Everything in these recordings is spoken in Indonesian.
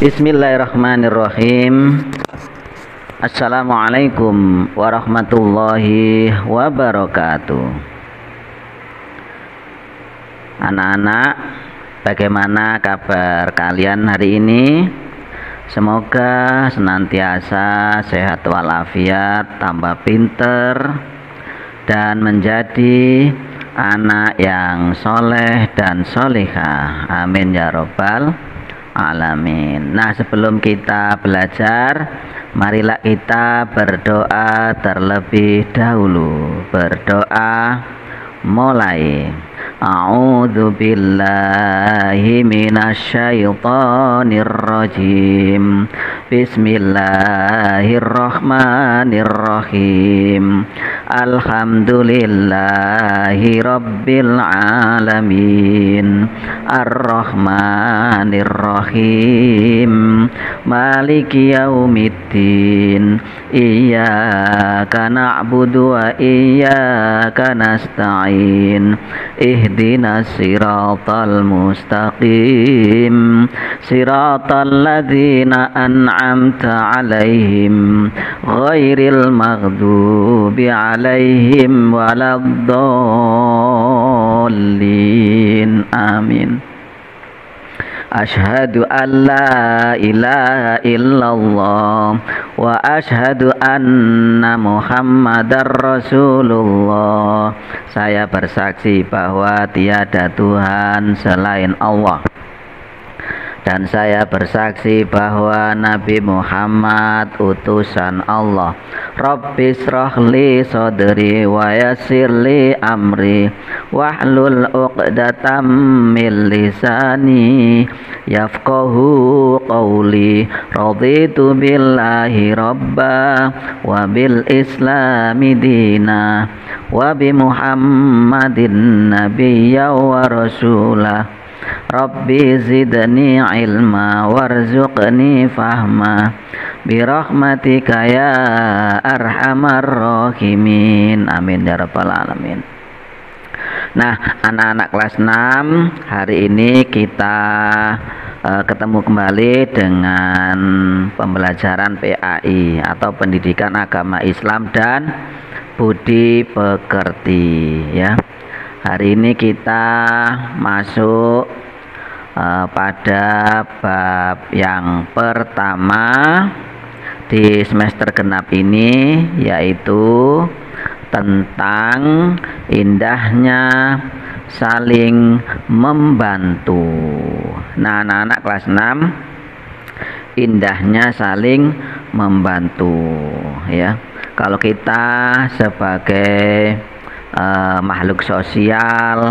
Bismillahirrahmanirrahim. Assalamualaikum warahmatullahi wabarakatuh. Anak-anak, bagaimana kabar kalian hari ini? Semoga senantiasa sehat walafiat, tambah pinter, dan menjadi anak yang soleh dan solihah. Amin ya robbal alamin. Nah, sebelum kita belajar, marilah kita berdoa terlebih dahulu. Berdoa mulai. A'udzu billahi minasyaitonir rajim. Bismillahirrahmanirrahim. Alhamdulillahi rabbil alamin. Ar-Rahmanir-Rahim. Maliki yaumiddin. Iyyaka na'budu wa iyyaka nasta'in. Ihdinas siratal mustaqim. Siratal ladzina an'amta 'alaihim ghairil maghdubi 'alaihim waladdallin. Amin. Asyhadu an la ilaha illallah wa asyhadu anna Muhammadar Rasulullah. Saya bersaksi bahwa tiada Tuhan selain Allah, dan saya bersaksi bahwa Nabi Muhammad utusan Allah. Rabbi shrahli sadri wa yassirli amri wahlul 'uqdatam min lisani yafqahu qawli. Raditu billahi rabba wa bil islami dina wa bi Muhammadin nabiyya wa rasulah. Rabbi zidni ilma warzuqni fahma birahmatika ya arhamar rahimin. Amin ya rabbal alamin. Nah, anak-anak kelas 6, hari ini kita ketemu kembali dengan pembelajaran PAI atau Pendidikan Agama Islam dan Budi Pekerti, ya. Hari ini kita masuk pada bab yang pertama di semester genap ini, yaitu tentang indahnya saling membantu. Nah, anak-anak kelas 6, indahnya saling membantu, ya. Kalau kita sebagai makhluk sosial,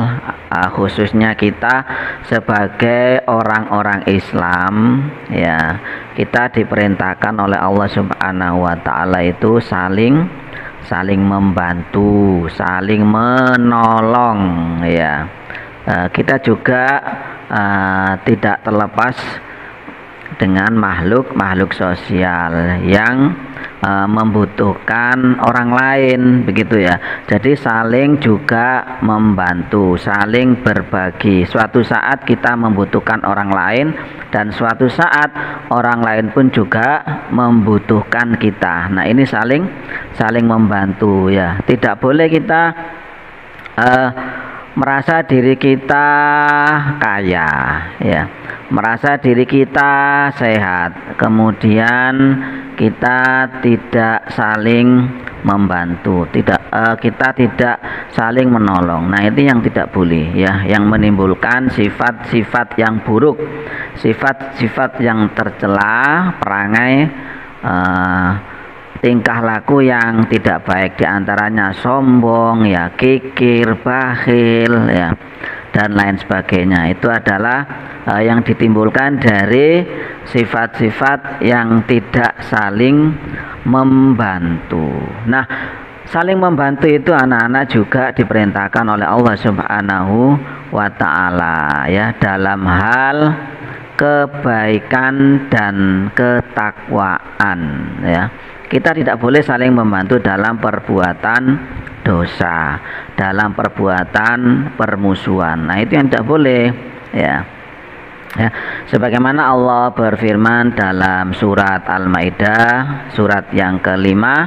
khususnya kita sebagai orang-orang Islam, ya, kita diperintahkan oleh Allah Subhanahu wa taala itu saling membantu, saling menolong, ya. Kita juga tidak terlepas dengan makhluk sosial yang membutuhkan orang lain, begitu ya. Jadi saling juga membantu, saling berbagi. Suatu saat kita membutuhkan orang lain, dan suatu saat orang lain pun juga membutuhkan kita. Nah, ini saling membantu, ya. Tidak boleh kita merasa diri kita kaya, ya, merasa diri kita sehat, kemudian kita tidak saling membantu, kita tidak saling menolong. Nah, itu yang tidak boleh, ya, yang menimbulkan sifat-sifat yang buruk, sifat-sifat yang tercela, perangai, tingkah laku yang tidak baik, diantaranya sombong, ya, kikir, bakhil, ya, dan lain sebagainya. Itu adalah yang ditimbulkan dari sifat-sifat yang tidak saling membantu. Nah, saling membantu itu anak-anak juga diperintahkan oleh Allah Subhanahu wa taala, ya, dalam hal kebaikan dan ketakwaan, ya. Kita tidak boleh saling membantu dalam perbuatan dosa, dalam perbuatan permusuhan. Nah, itu yang tidak boleh, ya. Ya, sebagaimana Allah berfirman dalam surat Al-Maidah surat yang kelima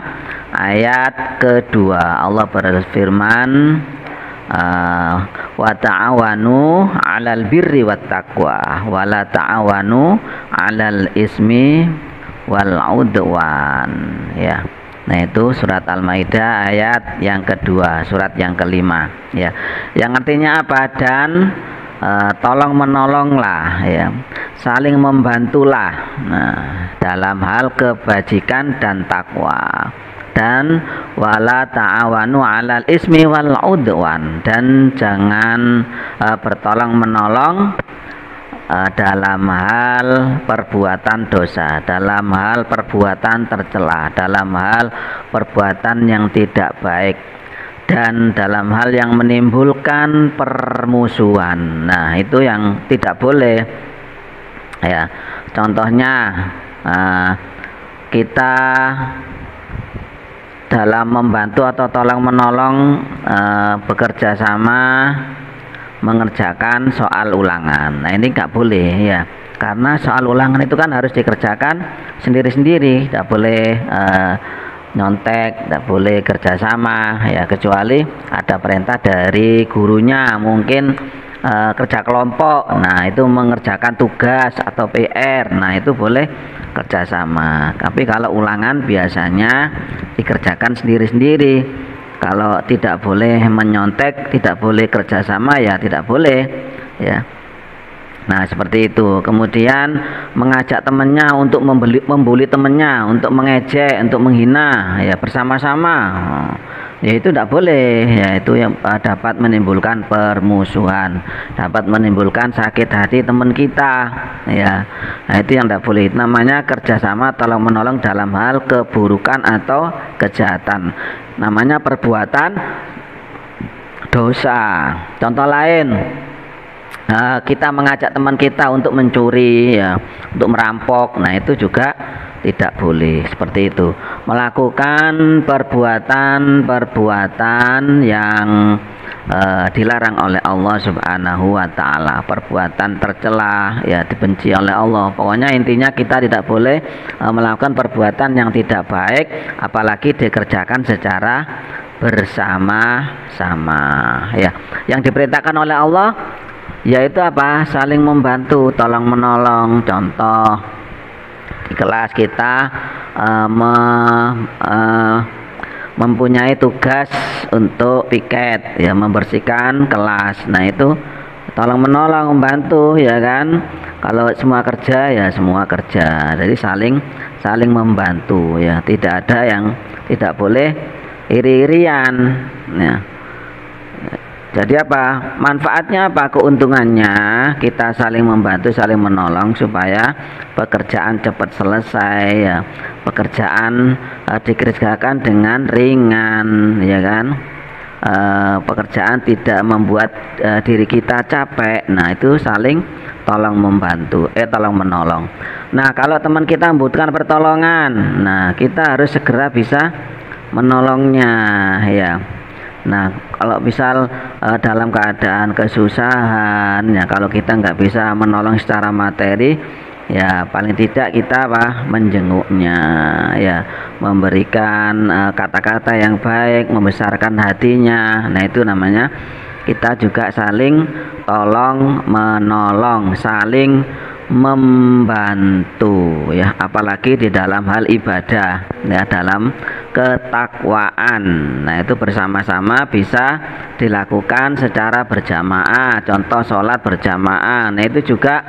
ayat kedua, Allah berfirman wa ta'awanu 'alal birri wat taqwa wa la ta'awanu 'alal ismi wal 'udwan. Ya. Nah, itu surat Al-Maidah ayat yang kedua, surat yang kelima, ya. Yang artinya apa? Dan tolong menolonglah, ya, saling membantulah, nah, dalam hal kebajikan dan takwa. Dan wala ta'awanu 'alal ismi wal 'udwan, dan jangan bertolong menolong dalam hal perbuatan dosa, dalam hal perbuatan tercela, dalam hal perbuatan yang tidak baik, dan dalam hal yang menimbulkan permusuhan. Nah, itu yang tidak boleh, ya. Contohnya kita dalam membantu atau tolong menolong bekerja sama mengerjakan soal ulangan. Nah, ini nggak boleh, ya, karena soal ulangan itu kan harus dikerjakan sendiri-sendiri, tidak boleh nyontek, tidak boleh kerjasama, ya, kecuali ada perintah dari gurunya, mungkin kerja kelompok, nah itu mengerjakan tugas atau PR, nah itu boleh kerjasama. Tapi kalau ulangan biasanya dikerjakan sendiri-sendiri. Kalau tidak boleh menyontek, tidak boleh kerjasama, ya tidak boleh, ya. Nah, seperti itu. Kemudian mengajak temannya untuk membuli temannya, untuk mengejek, untuk menghina, ya, bersama-sama, ya itu tidak boleh, ya, itu yang dapat menimbulkan permusuhan, dapat menimbulkan sakit hati teman kita, ya. Nah, itu yang tidak boleh. Namanya kerjasama tolong menolong dalam hal keburukan atau kejahatan, namanya perbuatan dosa. Contoh lain, kita mengajak teman kita untuk mencuri, ya, untuk merampok, nah itu juga tidak boleh. Seperti itu, melakukan perbuatan-perbuatan yang dilarang oleh Allah Subhanahu wa Ta'ala, perbuatan tercela, ya, dibenci oleh Allah. Pokoknya intinya kita tidak boleh melakukan perbuatan yang tidak baik, apalagi dikerjakan secara bersama-sama, ya. Yang diperintahkan oleh Allah yaitu apa? Saling membantu, tolong menolong. Contoh, di kelas kita mempunyai tugas untuk piket, ya, membersihkan kelas. Nah, itu tolong menolong, membantu, ya kan. Kalau semua kerja, ya semua kerja. Jadi saling membantu, ya. Tidak ada yang tidak boleh iri-irian, ya. Jadi apa? Manfaatnya apa? Keuntungannya kita saling membantu, saling menolong supaya pekerjaan cepat selesai, ya. Pekerjaan dikerjakan dengan ringan, ya kan. Pekerjaan tidak membuat diri kita capek. Nah, itu saling tolong membantu, tolong menolong. Nah, kalau teman kita membutuhkan pertolongan, nah kita harus segera bisa menolongnya, ya. Nah, kalau misal dalam keadaan kesusahan, ya, kalau kita nggak bisa menolong secara materi, ya paling tidak kita menjenguknya, ya, memberikan kata-kata yang baik, membesarkan hatinya. Nah, itu namanya kita juga saling tolong menolong, saling membantu, ya, apalagi di dalam hal ibadah, ya, dalam ketakwaan. Nah, itu bersama-sama bisa dilakukan secara berjamaah. Contoh sholat berjamaah, nah itu juga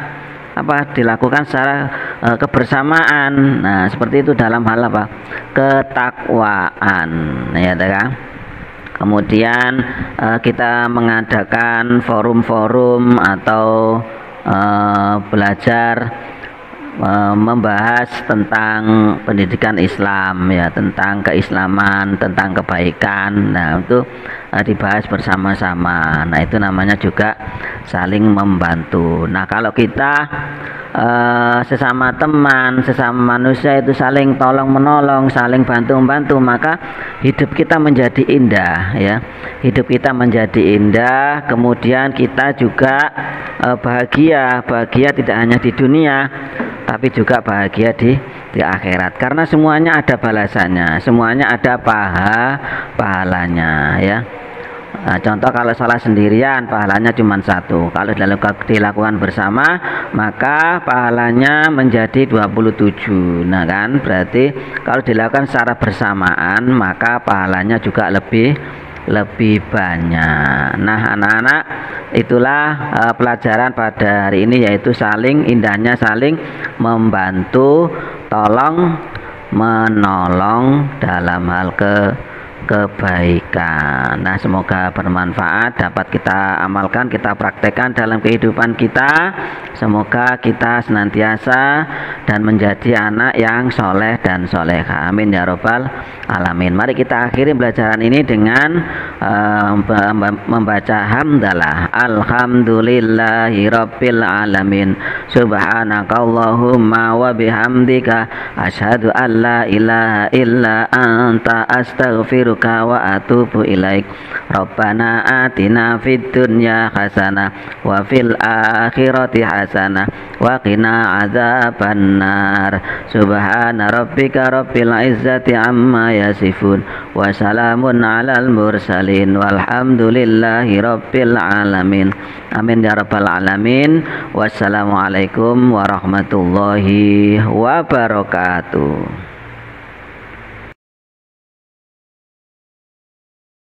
dilakukan secara kebersamaan. Nah, seperti itu dalam hal ketakwaan, ya kan. Kemudian kita mengadakan forum-forum atau belajar membahas tentang pendidikan Islam ya, tentang keislaman, tentang kebaikan. Nah, itu dibahas bersama-sama. Nah, itu namanya juga saling membantu. Nah, kalau kita sesama teman, sesama manusia itu saling tolong menolong, saling bantu membantu, maka hidup kita menjadi indah ya. Hidup kita menjadi indah, kemudian kita juga bahagia tidak hanya di dunia tapi juga bahagia di akhirat, karena semuanya ada balasannya, semuanya ada pahalanya ya. Nah, contoh kalau sholat sendirian pahalanya cuma 1, kalau dilakukan bersama maka pahalanya menjadi 27. Nah kan, berarti kalau dilakukan secara bersamaan maka pahalanya juga lebih banyak. Nah anak-anak, itulah pelajaran pada hari ini, yaitu indahnya saling membantu, tolong menolong dalam hal kebaikan. Nah, semoga bermanfaat, dapat kita amalkan, kita praktekkan dalam kehidupan kita. Semoga kita senantiasa dan menjadi anak yang soleh dan soleha. Amin ya robbal alamin. Mari kita akhiri pelajaran ini dengan membaca hamdalah. Alhamdulillahi rabbil alamin. Subhanakallahumma wa bihamdika asyhadu an la ilaha illa anta astaghfiruka wa atubu ilaik. Rabbana atina fid dunya hasanah wa fil akhirati hasanah wa qina adzabannar. Subhana rabbika rabbil izzati amma yasifun wa salamun alal mursalin walhamdulillahi rabbil alamin. Amin ya rabbal alamin. Wassalamualaikum warahmatullahi wabarakatuh.